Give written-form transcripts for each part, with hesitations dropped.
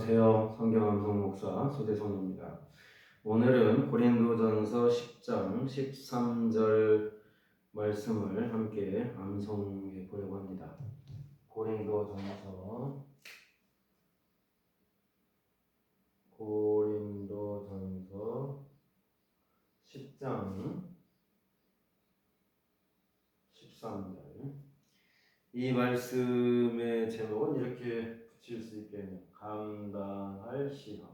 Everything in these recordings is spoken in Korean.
안녕하세요. 성경암송 목사 소대성입니다. 오늘은 고린도전서 10장 13절 말씀을 함께 암송해 보려고 합니다. 고린도전서 10장 13절. 이 말씀의 제목은 이렇게 붙일 수 있겠네요. 감당할 시험.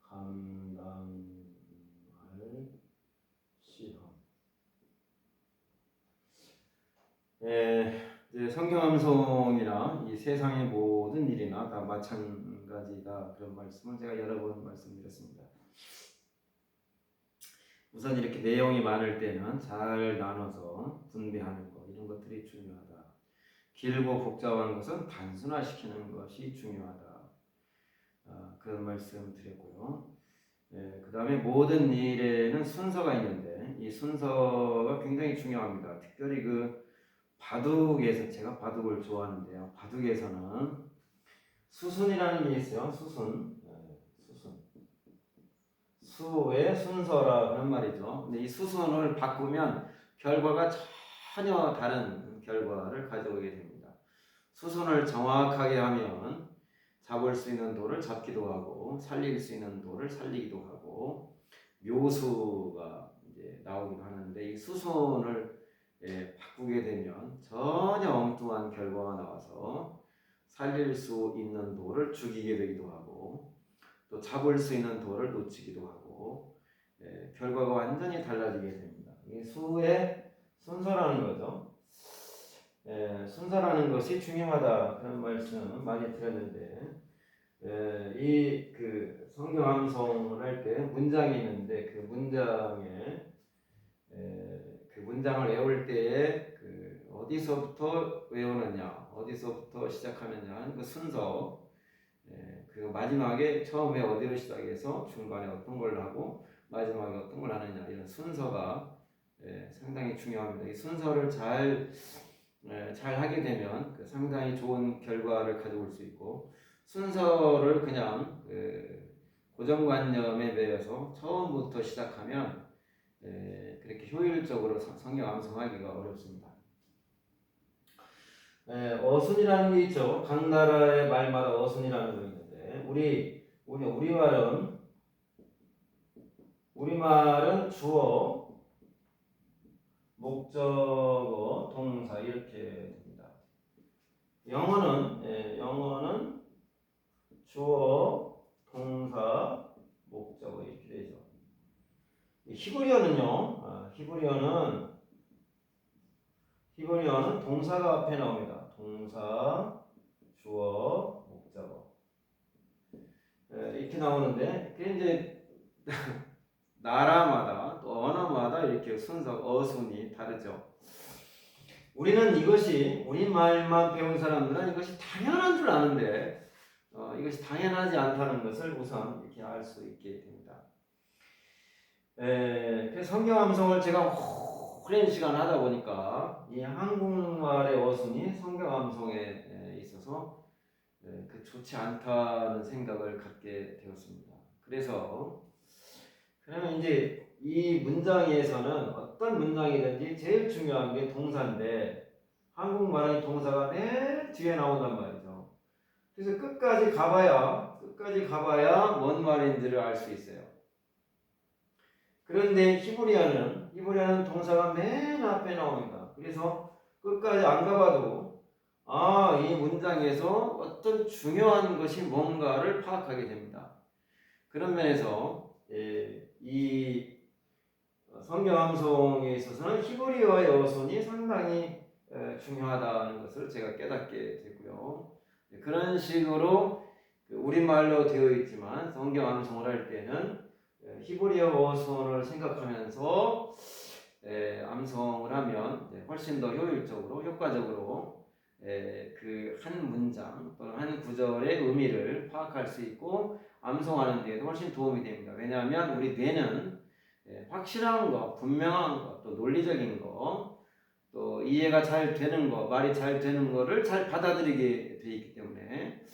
감당할 시험. 이제 성경암송이나 이 세상의 모든 일이나 다 마찬가지다, 그런 말씀을 제가 여러 번 말씀드렸습니다. 우선 이렇게 내용이 많을 때는 잘 나눠서 분배하는 것, 이런 것들이 중요하다. 길고 복잡한 것은 단순화시키는 것이 중요하다. 그런 말씀 드렸고요. 그 다음에 모든 일에는 순서가 있는데 이 순서가 굉장히 중요합니다. 특별히 그 바둑에서, 제가 바둑을 좋아하는데요, 바둑에서는 수순이라는 게 있어요. 수순. 수의 순서라 그런 말이죠. 근데 이 수순을 바꾸면 결과가 전혀 다른 결과를 가져오게 됩니다. 수순을 정확하게 하면 잡을 수 있는 돌을 잡기도 하고 살릴 수 있는 돌을 살리기도 하고 묘수가 이제 나오기도 하는데, 이 수순을 바꾸게 되면 전혀 엉뚱한 결과가 나와서 살릴 수 있는 돌을 죽이게 되기도 하고 또 잡을 수 있는 돌을 놓치기도 하고 결과가 완전히 달라지게 됩니다. 이게 수의 순서라는 거죠. 순서라는 것이 중요하다, 그런 말씀 많이 드렸는데, 이 그 성경 암송을 할 때 문장이 있는데 그 문장에 그 문장을 외울 때에 그 어디서부터 외우느냐, 어디서부터 시작하느냐, 그 순서, 그리고 마지막에 처음에 어디로 시작해서 중간에 어떤 걸 하고 마지막에 어떤 걸 하느냐, 이런 순서가 상당히 중요합니다. 이 순서를 잘 하게 되면 상당히 좋은 결과를 가져올 수 있고, 순서를 그냥 고정관념에 매여서 처음부터 시작하면 그렇게 효율적으로 성경 암송하기가 어렵습니다. 어순이라는 게 있죠. 각 나라의 말마다 어순이라는 거 있는데 우리말은 주어, 목적어, 동사 이렇게 됩니다. 영어는 주어, 동사, 목적어 이렇게 되죠. 히브리어는 동사가 앞에 나옵니다. 동사, 주어, 목적어 이렇게 나오는데, 그게 이제 나라마다 또 언어마다 이렇게 순서, 어순이 다르죠. 우리말만 배운 사람들은 이것이 당연한 줄 아는데 이것이 당연하지 않다는 것을 우선 이렇게 알 수 있게 됩니다. 그래서 성경 암송을 제가 오랜 시간 하다 보니까 이 한국말의 어순이 성경 암송에 있어서 좋지 않다는 생각을 갖게 되었습니다. 그러면 이제 이 문장에서는 어떤 문장이든지 제일 중요한 게 동사인데, 한국말은 동사가 맨 뒤에 나온단 말이죠. 그래서 끝까지 가봐야 뭔 말인지를 알 수 있어요. 그런데 히브리어는 동사가 맨 앞에 나옵니다. 그래서 끝까지 안 가봐도 이 문장에서 어떤 중요한 것이 뭔가를 파악하게 됩니다. 그런 면에서 이 성경 암송에 있어서는 히브리어의 어순이 상당히 중요하다는 것을 제가 깨닫게 됐고요. 그런 식으로 우리말로 되어 있지만 성경 암송을 할 때는 히브리어 어순을 생각하면서 암송을 하면 훨씬 더 효율적으로, 효과적으로 그 한 문장 또는 한 구절의 의미를 파악할 수 있고 암송하는 데에도 훨씬 도움이 됩니다. 왜냐하면 우리 뇌는 확실한 거, 분명한 거, 또 논리적인 거, 또 이해가 잘 되는 거, 말이 잘 되는 거를 잘 받아들이게 되어 있기 때문에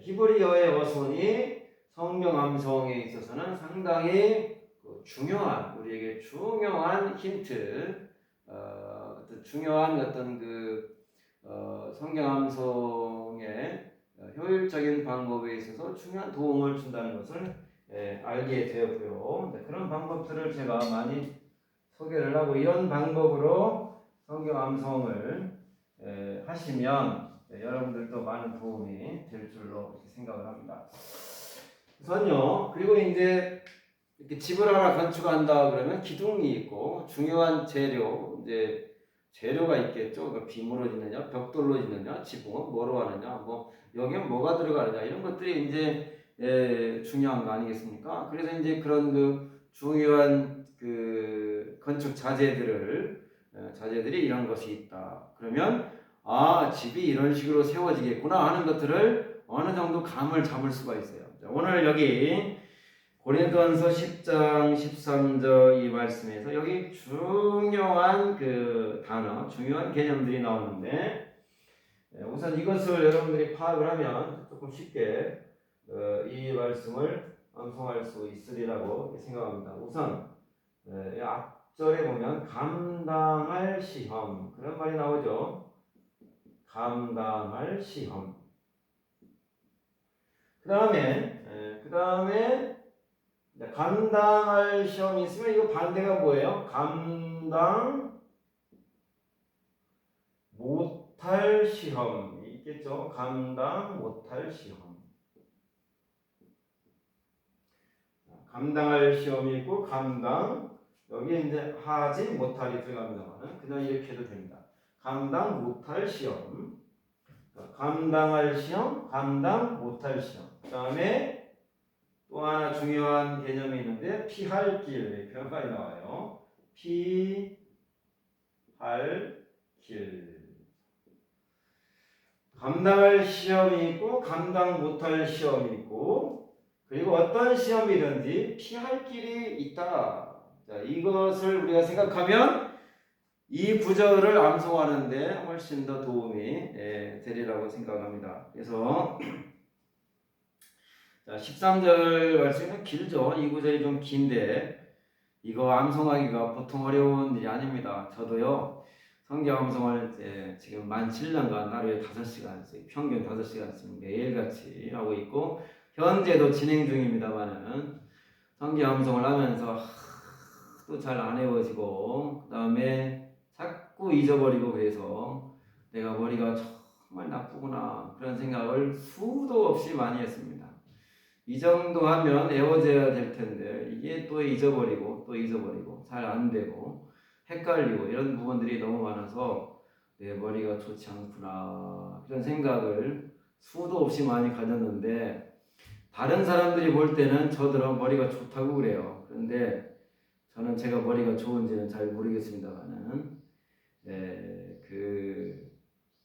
히브리어의 어순이 성경 암송에 있어서는 상당히 중요한, 우리에게 중요한 힌트, 어떤 중요한 어떤 성경 암송의 효율적인 방법에 있어서 중요한 도움을 준다는 것을 알게 되었고요. 그런 방법들을 제가 많이 소개를 하고, 이런 방법으로 성경 암송을 하시면 여러분들도 많은 도움이 될 줄로 생각을 합니다. 우선요, 그리고 이제 이렇게 집을 하나 건축한다 그러면 기둥이 있고 중요한 재료, 이제 재료가 있겠죠. 그러니까 비무로 짓느냐, 벽돌로 짓느냐, 지붕은 뭐로 하느냐, 뭐 여기에 뭐가 들어가느냐, 이런 것들이 이제 중요한 거 아니겠습니까? 그래서 이제 그런 중요한 건축 자재들이 이런 것이 있다. 그러면 집이 이런 식으로 세워지겠구나 하는 것들을 어느 정도 감을 잡을 수가 있어요. 자, 오늘 여기 고린도전서 10장 13절 이 말씀에서 여기 중요한 단어, 중요한 개념들이 나오는데, 우선 이것을 여러분들이 파악을 하면 조금 쉽게 이 말씀을 암송할 수 있으리라고 생각합니다. 우선 앞절에 보면 감당할 시험, 그런 말이 나오죠. 감당할 시험. 그 다음에 감당할 시험이 있으면 이거 반대가 뭐예요? 감당 못할 시험이 있겠죠. 감당 못할 시험. 감당할 시험이 있고 여기에 이제 하지 못할이 들어갑니다만 그냥 이렇게 해도 됩니다. 감당 못할 시험, 감당할 시험, 감당 못할 시험. 그 다음에 또 하나 중요한 개념이 있는데 피할 길, 표현까지 나와요. 피할 길. 감당할 시험이 있고 감당 못할 시험이 있고, 그리고 어떤 시험이든지 피할 길이 있다. 자, 이것을 우리가 생각하면 이 구절을 암송하는데 훨씬 더 도움이 되리라고 생각합니다. 그래서 자, 13절 말씀은 길죠. 이 구절이 좀 긴데 이거 암송하기가 보통 어려운 일이 아닙니다. 저도요, 성경 암송을 지금 만 7년간 하루에 5시간씩, 평균 5시간씩 매일같이 하고 있고, 현재도 진행 중입니다만은 성경 암송을 하면서 또 잘 안 외워지고, 그 다음에 자꾸 잊어버리고, 그래서 내가 머리가 정말 나쁘구나 그런 생각을 수도 없이 많이 했습니다. 이 정도 하면 외워져야 될 텐데 이게 또 잊어버리고 잘 안 되고 헷갈리고 이런 부분들이 너무 많아서 내 머리가 좋지 않구나 그런 생각을 수도 없이 많이 가졌는데, 다른 사람들이 볼 때는 저들은 머리가 좋다고 그래요. 그런데 저는 제가 머리가 좋은지는 잘 모르겠습니다만은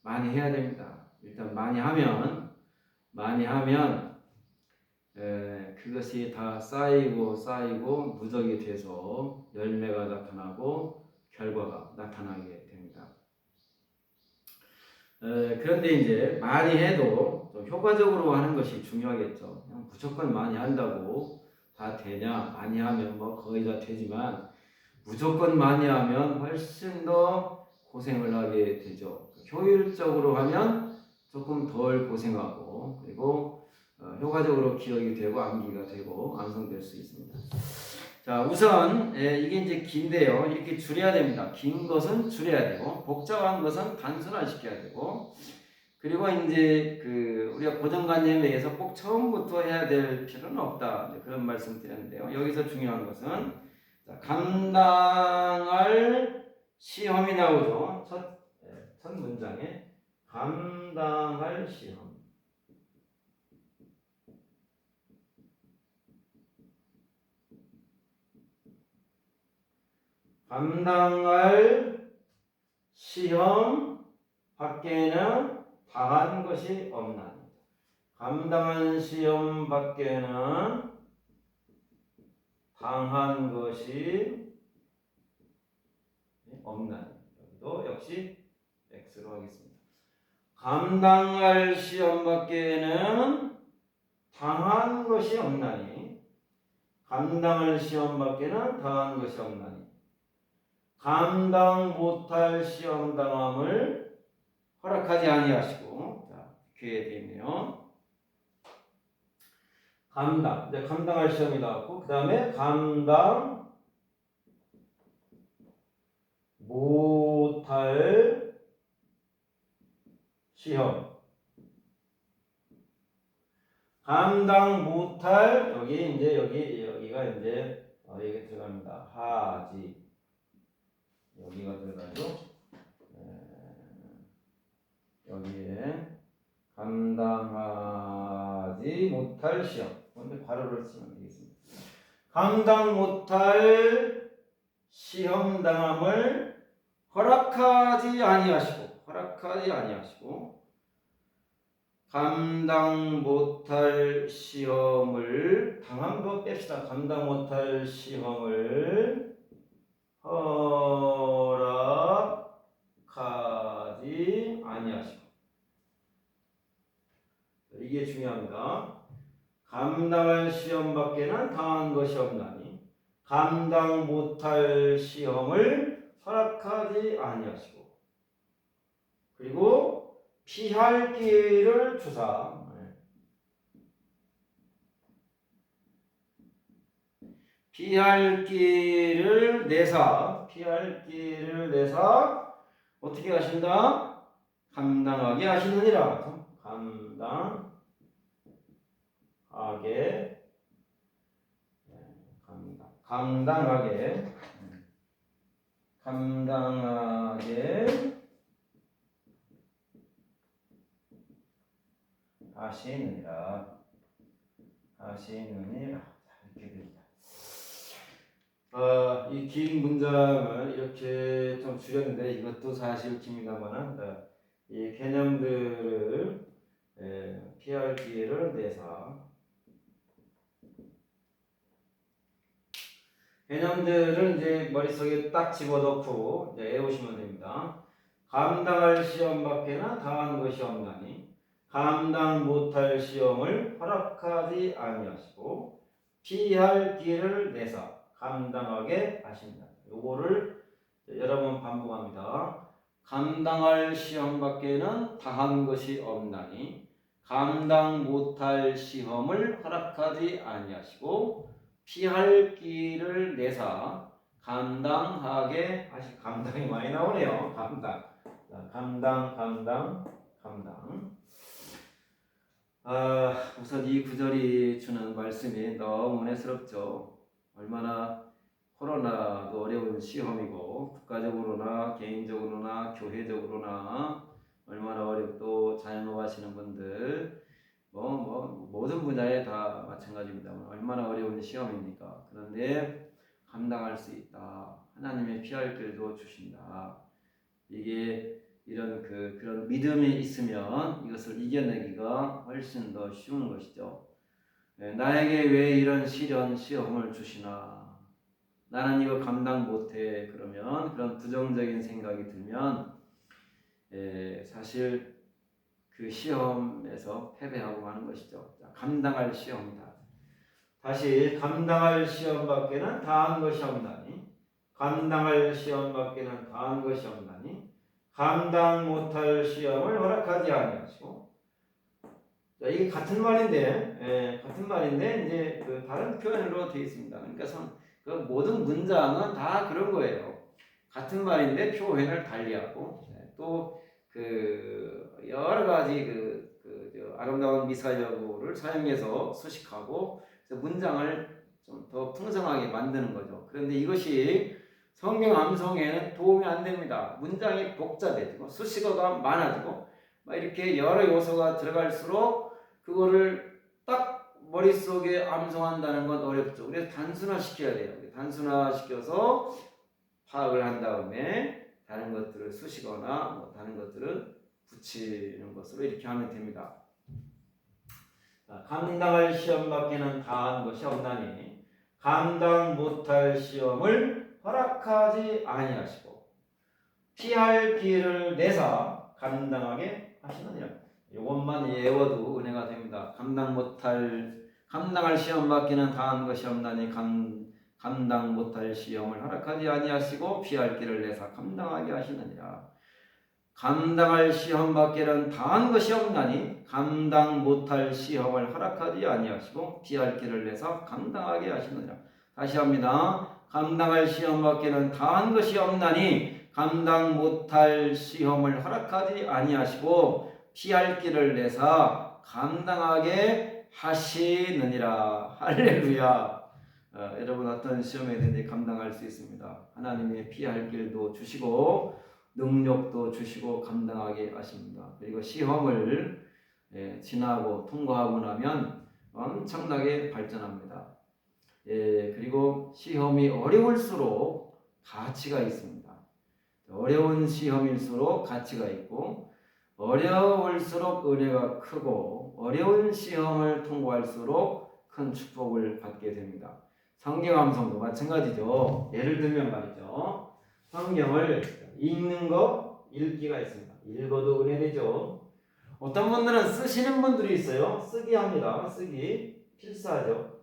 많이 해야 됩니다. 일단 많이 하면 그것이 다 쌓이고 누적이 돼서 열매가 나타나고 결과가 나타나게 됩니다. 그런데 이제 많이 해도 좀 효과적으로 하는 것이 중요하겠죠. 그냥 무조건 많이 한다고 다 되냐? 많이 하면 뭐 거의 다 되지만 무조건 많이 하면 훨씬 더 고생을 하게 되죠. 효율적으로 하면 조금 덜 고생하고, 그리고 효과적으로 기억이 되고 암기가 되고 암송될 수 있습니다. 자, 우선 이게 이제 긴데요, 이렇게 줄여야 됩니다. 긴 것은 줄여야 되고 복잡한 것은 단순화시켜야 되고, 그리고 이제 우리가 고정관념에 의해서 꼭 처음부터 해야 될 필요는 없다, 그런 말씀 드렸는데요. 여기서 중요한 것은 감당할 시험이 나오죠. 첫 문장에 감당할 시험. 감당할 시험 밖에는 당한 것이 없나니. 감당한 시험 밖에는 당한 것이 없나니. 여기도 역시 X로 하겠습니다. 감당할 시험 밖에는 당한 것이 없나니 감당할 시험 밖에는 당한 것이 없나니 감당 못할 시험 당함을 허락하지 아니하시고 자, 귀에 되어 있네요. 감당 이제 감당할 시험이 나왔고 그 다음에 감당 못할 시험 감당 못할 여기 이제 여기가 이제 여기 들어갑니다. 하지 여기가 들어가죠. 여기에 감당하지 못할 시험 근데 괄호를 쓰면 되겠습니다. 감당 못할 시험 당함을 허락하지 아니하시고 감당 못할 시험을 당한 거 뺍시다. 감당 못할 시험을 허락하지 아니하시고 이게 중요합니다. 감당할 시험 밖에는 당한 것이 없나니 감당 못할 시험을 허락하지 아니하시고 그리고 피할 기회를 주사 피할 기회를 내사 어떻게 하신다? 감당하게 하시느니라. 감당하게 하시느니라. 이렇게 됩니다. 이 긴 문장을 이렇게 좀 줄였는데 이것도 사실 깁니다만은 이 개념들을 피할 기회를 내사 개념들은 이제 머릿속에 딱 집어넣고 외우시면 됩니다. 감당할 시험 밖에는 당한 것이 없나니 감당 못할 시험을 허락하지 아니하시고 피할 기회를 내사 감당하게 하신다. 요거를 여러 번 반복합니다. 감당할 시험 밖에는 당한 것이 없나니 감당 못할 시험을 허락하지 아니하시고 피할 길을 내사 감당하게 하시. 감당이 많이 나오네요. 감당. 우선 이 구절이 주는 말씀이 너무 은혜스럽죠. 얼마나 코로나도 어려운 시험이고 국가적으로나 개인적으로나 교회적으로나 얼마나 어렵고 자영업 하시는 분들 모든 분야에 다 마찬가지입니다만 얼마나 어려운 시험입니까? 그런데 감당할 수 있다. 하나님의 피할 길도 주신다. 이게 그런 믿음이 있으면 이것을 이겨내기가 훨씬 더 쉬운 것이죠. 나에게 왜 이런 시험을 주시나? 나는 이거 감당 못해. 그러면 그런 부정적인 생각이 들면 사실 그 시험에서 패배하고 마는 것이죠. 감당할 시험이다. 다시 감당할 시험 밖에는 당한 것이 없나니 감당할 시험 밖에는 당한 것이 없나니 감당 못할 시험을 허락하지 아니하시고 이게 같은 말인데 이제 그 다른 표현으로 되어 있습니다. 그러니까 그 모든 문장은 다 그런 거예요. 같은 말인데 표현을 달리하고 또 그 여러 가지 아름다운 미사여구를 사용해서 수식하고 그래서 문장을 좀 더 풍성하게 만드는 거죠. 그런데 이것이 성경 암송에는 도움이 안 됩니다. 문장이 복잡해지고 수식어가 많아지고 이렇게 여러 요소가 들어갈수록 그거를 딱 머릿속에 암송한다는 건 어렵죠. 그래서 단순화시켜야 돼요. 단순화시켜서 파악을 한 다음에 다른 것들을 수식어나 다른 것들을 붙이는 것으로 이렇게 하면 됩니다. 감당할 시험 밖에는 당한 것이 없나니 감당 못할 시험을 허락하지 아니하시고 피할 길을 내사 감당하게 하시느니라. 이것만 외워도 은혜가 됩니다. 감당할 시험 받기는 다한 것이 없나니 감당 못할 시험을 허락하지 아니하시고 피할 길을 내사 감당하게 하시느니라. 감당할 시험 밖에는 다한 것이 없나니 감당 못할 시험을 허락하지 아니하시고 피할 길을 내서 감당하게 하시느니라. 다시 합니다. 감당할 시험 밖에는 다한 것이 없나니 감당 못할 시험을 허락하지 아니하시고 피할 길을 내사 감당하게 하시느니라. 할렐루야. 여러분 어떤 시험에든지 감당할 수 있습니다. 하나님의 피할 길도 주시고 능력도 주시고 감당하게 하십니다. 그리고 시험을 지나고 통과하고 나면 엄청나게 발전합니다. 그리고 시험이 어려울수록 가치가 있습니다. 어려운 시험일수록 가치가 있고 어려울수록 은혜가 크고 어려운 시험을 통과할수록 큰 축복을 받게 됩니다. 성경 암송도 마찬가지죠. 예를 들면 말이죠. 성경을 읽는 거, 읽기가 있습니다. 읽어도 은혜되죠. 어떤 분들은 쓰시는 분들이 있어요. 쓰기 합니다. 쓰기 필사하죠.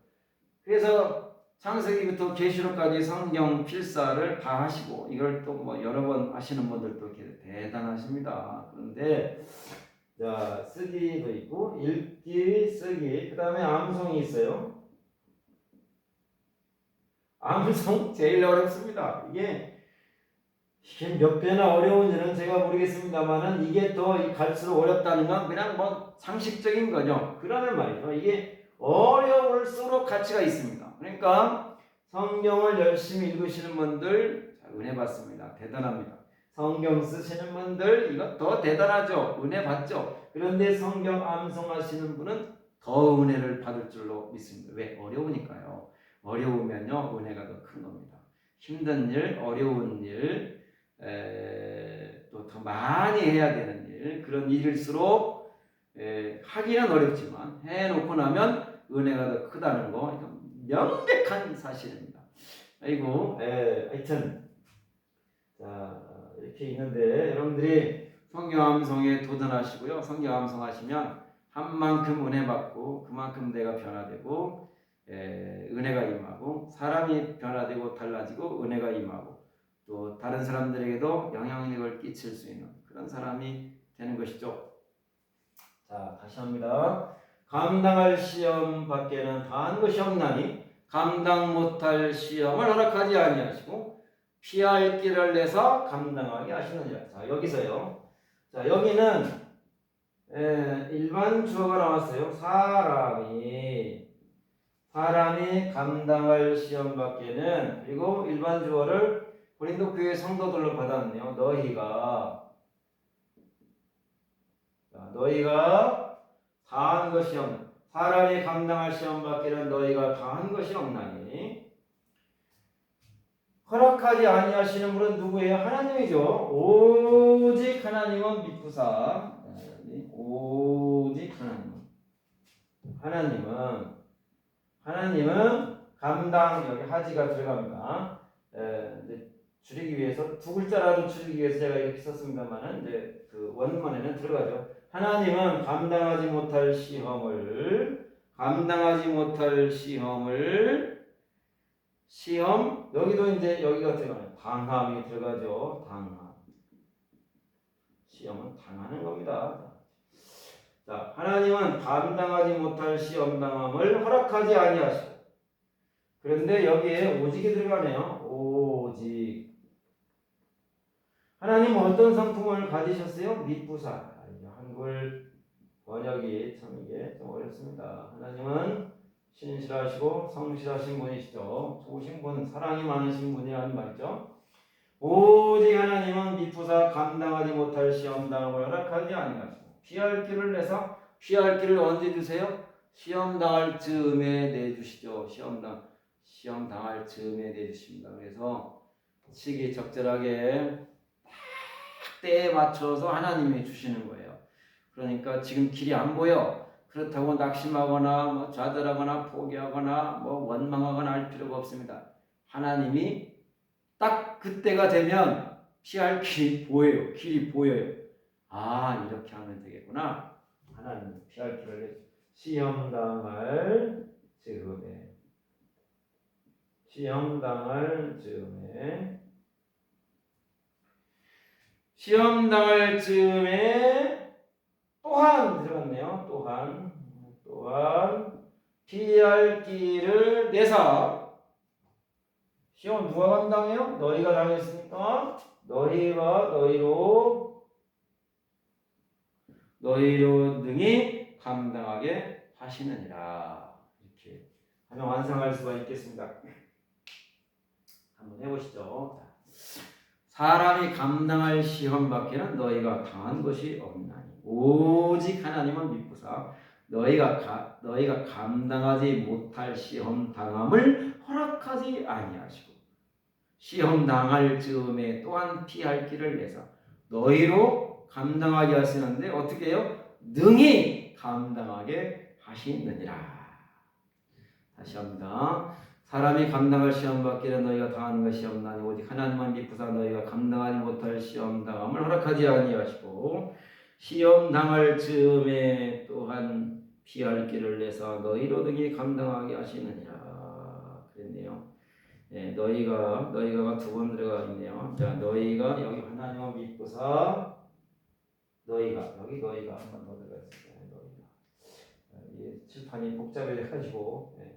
그래서 창세기부터 계시록까지 성경 필사를 다 하시고 이걸 또 뭐 여러 번 하시는 분들도 대단하십니다. 그런데 자, 쓰기도 있고 읽기, 쓰기, 그 다음에 암송이 있어요. 암송 제일 어렵습니다. 이게 몇 배나 어려운지는 제가 모르겠습니다만은 이게 또 갈수록 어렵다는 건 그냥 뭐 상식적인 거죠. 그러면 말이죠. 이게 어려울수록 가치가 있습니다. 그러니까 성경을 열심히 읽으시는 분들 은혜 받습니다. 대단합니다. 성경 쓰시는 분들 이거 대단하죠. 은혜 받죠. 그런데 성경 암송하시는 분은 더 은혜를 받을 줄로 믿습니다. 왜? 어려우니까요. 어려우면요 은혜가 더 큰 겁니다. 힘든 일, 어려운 일, 또 더 많이 해야 되는 일, 그런 일일수록 하기는 어렵지만 해놓고 나면 은혜가 더 크다는 거 명백한 사실입니다. 아이고, 하여튼 자 이렇게 있는데 여러분들이 성경 암송에 도전하시고요. 성경 암송하시면 한 만큼 은혜 받고 그만큼 내가 변화되고 은혜가 임하고 사람이 변화되고 달라지고 은혜가 임하고 또 다른 사람들에게도 영향력을 끼칠 수 있는 그런 사람이 되는 것이죠. 자, 다시 합니다. 감당할 시험 밖에는 다한 것이 없나니 감당 못할 시험을 허락하지 아니하시고 피할 길을 내서 감당하게 하시느니라. 자, 여기서요. 자, 여기는 일반 주어가 나왔어요. 사람이 감당할 시험 밖에는 그리고 일반 주어를 고린도 교회 성도들로 받았네요. 너희가 다한 것이 없는 사람이 감당할 시험 밖에는 너희가 다한 것이 없나니 허락하지 아니하시는 분은 누구예요? 하나님이죠. 오직 하나님은 믿구사 오직 하나님은 감당 여기 하지가 들어갑니다. 이제 줄이기 위해서 두 글자라도 줄이기 위해서 제가 이렇게 썼습니다만은 이제 그 원문에는 들어가죠. 하나님은 감당하지 못할 시험 여기도 이제 여기가 들어가요. 당함이 들어가죠. 당함. 시험은 당하는 겁니다. 자, 하나님은 감당하지 못할 시험 당함을 허락하지 아니하시고 그런데 여기에 오직이 들어가네요. 오직 하나님은 어떤 성품을 가지셨어요? 믿부사. 한글 번역이 참 이게 좀 어렵습니다. 하나님은 신실하시고 성실하신 분이시죠. 좋으신 분, 사랑이 많으신 분이라는 말이죠. 오직 하나님은 믿부사 감당하지 못할 시험 당함을 허락하지 아니하시고 피할 길을 내서 피할 길을 언제 주세요? 시험 당할 즈음에 내주시죠. 시험 당할 즈음에 내주십니다. 그래서 시기적절하게 딱 때에 맞춰서 하나님이 주시는 거예요. 그러니까 지금 길이 안 보여. 그렇다고 낙심하거나 뭐 좌절하거나 포기하거나 뭐 원망하거나 할 필요가 없습니다. 하나님이 딱 그때가 되면 피할 길이 보여요. 아, 이렇게 하면 되겠구나. 하나님 피할 길을 내서 시험당할 즈음에 시험당할 즈음에 또한 들어갔네요. 또한 피할 길을 내사 시험 누가 감당해요? 너희가 당했으니까 너희가 너희로 능히 감당하게 하시느니라. 이렇게 하면 완성할 수가 있겠습니다. 한번 해보시죠. 사람이 감당할 시험 밖에는 너희가 당한 것이 없나니 오직 하나님은 믿고사 너희가 감당하지 못할 시험 당함을 허락하지 아니하시고 시험 당할 즈음에 또한 피할 길을 내사 너희로 감당하게 하시는데 어떻게 해요? 능히 감당하게 하시느니라. 다시 합니다. 사람이 감당할 시험 밖에는 너희가 당하는 것이 없나니 오직 하나님만 믿고사 너희가 감당하지 못할 시험 당함을 허락하지 아니하시고 시험 당할 즈음에 또한 피할 길을 내사 너희로 능히 감당하게 하시느니라. 그랬네요. 네, 너희가 두 번 들어가 있네요. 자, 너희가 여기 하나님만 믿고사 너희가 한번 더 들어가 있어요. 너희가 이 칠판이 복잡해가지고. 네.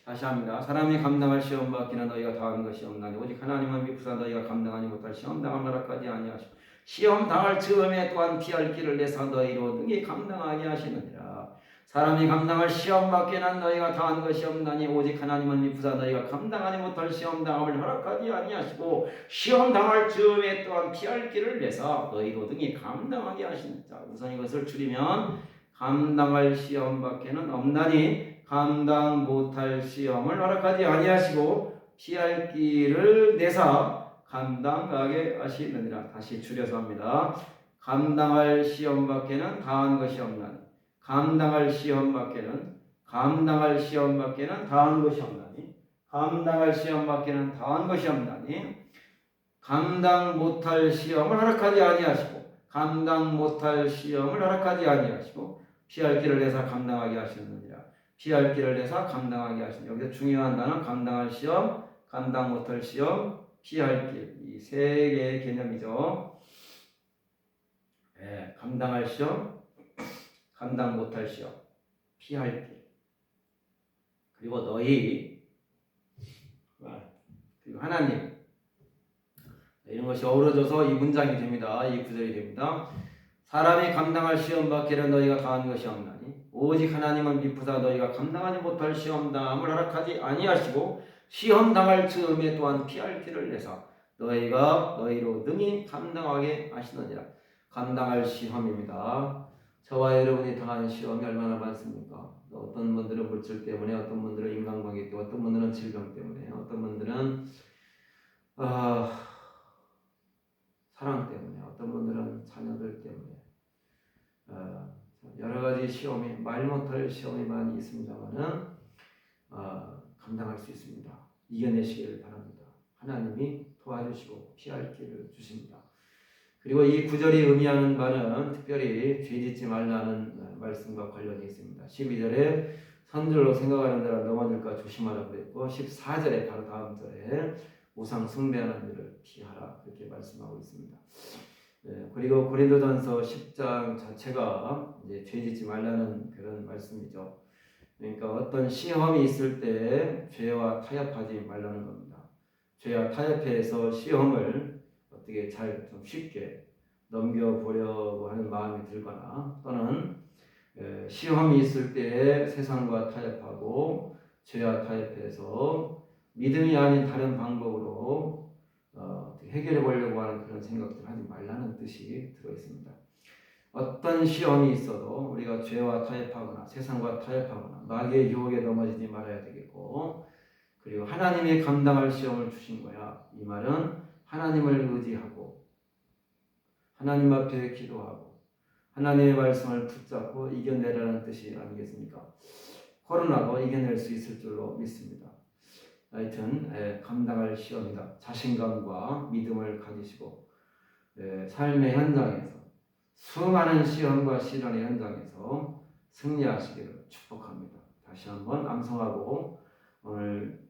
다시 합니다. 사람이 감당할 시험 밖에는 너희가 당하는 것이 없나니 오직 하나님만 믿고사 너희가 감당하지 못할 시험 당함을 허락하지 아니하시고 시험 당할 즈음에 또한 피할 길을 내사 너희로 능히 감당하게 하시느니라. 사람이 감당할 시험 밖에는 너희가 당한 것이 없나니 오직 하나님만 믿고사 너희가 감당하지 못할 시험 당함을 허락하지 아니하시고 시험 당할 즈음에 또한 피할 길을 내사 너희로 능히 감당하게 하시느니라. 우선 이것을 줄이면 감당할 시험 밖에는 없나니 감당 못할 시험을 허락하지 아니하시고 피할 길을 내사 감당하게 하시느니라. 다시 줄여서 합니다. 감당할 시험 밖에는 당한 것이 없나니 감당할 시험 밖에는 당한 것이 없나니 감당할 시험 밖에는 당한 것이 없나니 감당 못할 시험을 허락하지 아니하시고 피할 길을 내사 감당하게 하시느니라. 피할 길을 내사 감당하게 하시느니라. 여기서 중요한 단어 감당할 시험, 감당 못할 시험, 피할 길. 이 세 개의 개념이죠. 네, 감당할 시험, 감당 못할 시험, 피할 길. 그리고 너희, 그리고 하나님. 이런 것이 어우러져서 이 문장이 됩니다. 이 구절이 됩니다. 사람이 감당할 시험 밖에는 너희가 당한 것이 없나니 오직 하나님은 믿고사 너희가 감당하지 못할 시험 당함을 허락하지 아니하시고 시험 당할 즈음에 또한 피할 길을 내사 너희가 너희로 능히 감당하게 하시느니라. 감당할 시험입니다. 저와 여러분이 당하는 시험이 얼마나 많습니까? 어떤 분들은 물질 때문에, 어떤 분들은 인간관계 때문에, 어떤 분들은 질병 때문에, 어떤 분들은 사랑 때문에, 어떤 분들은 자녀들 때문에 여러 가지 시험이 말 못할 시험이 많이 있습니다만은 감당할 수 있습니다. 이겨내시기를 바랍니다. 하나님이 도와주시고 피할 길을 주십니다. 그리고 이 구절이 의미하는 바는 특별히 죄짓지 말라는 말씀과 관련이 있습니다. 12절에 선들로 생각하는 자라 넘어질까 조심하라 그랬고 14절에 바로 다음 절에 우상 숭배하는 일을 피하라 그렇게 말씀하고 있습니다. 네, 그리고 고린도전서 10장 자체가 이제 죄짓지 말라는 그런 말씀이죠. 그러니까 어떤 시험이 있을 때 죄와 타협하지 말라는 겁니다. 죄와 타협해서 시험을 어떻게 잘 좀 쉽게 넘겨보려고 하는 마음이 들거나 또는 시험이 있을 때 세상과 타협하고 죄와 타협해서 믿음이 아닌 다른 방법으로 해결해 보려고 하는 그런 생각들 하지 말라는 뜻이 들어있습니다. 어떤 시험이 있어도 우리가 죄와 타협하거나 세상과 타협하거나 마귀의 유혹에 넘어지지 말아야 되겠고 그리고 하나님이 감당할 시험을 주신 거야. 이 말은 하나님을 의지하고 하나님 앞에 기도하고 하나님의 말씀을 붙잡고 이겨내라는 뜻이 아니겠습니까? 코로나도 이겨낼 수 있을 줄로 믿습니다. 하여튼 감당할 시험이다. 자신감과 믿음을 가지시고 삶의 현장에서 수많은 시험과 시련의 현장에서 승리하시기를 축복합니다. 다시 한번 암송하고 오늘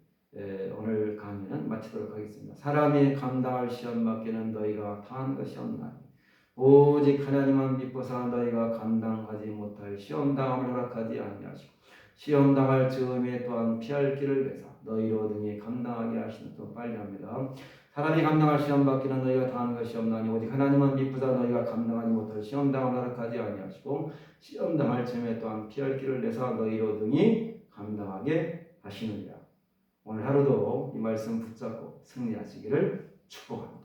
강의는 마치도록 하겠습니다. 사람이 감당할 시험 밖에는 너희가 당한 것이 없나니 오직 하나님만 믿고서 너희가 감당하지 못할 시험 당함을 허락하지 아니하시고 시험 당할 즈음에 또한 피할 길을 내사 너희로 등이 감당하게 하시는. 또 빨리 합니다. 사람이 감당할 시험 밖에는 너희가 당한 것이 없나니 오직 하나님만 믿고서 너희가 감당하지 못할 시험 당함을 허락하지 아니하시고 시험 당할 즈음에 또한 피할 길을 내사 너희로 등이 감당하게 하시느니라. 오늘 하루도 이 말씀 붙잡고 승리하시기를 축복합니다.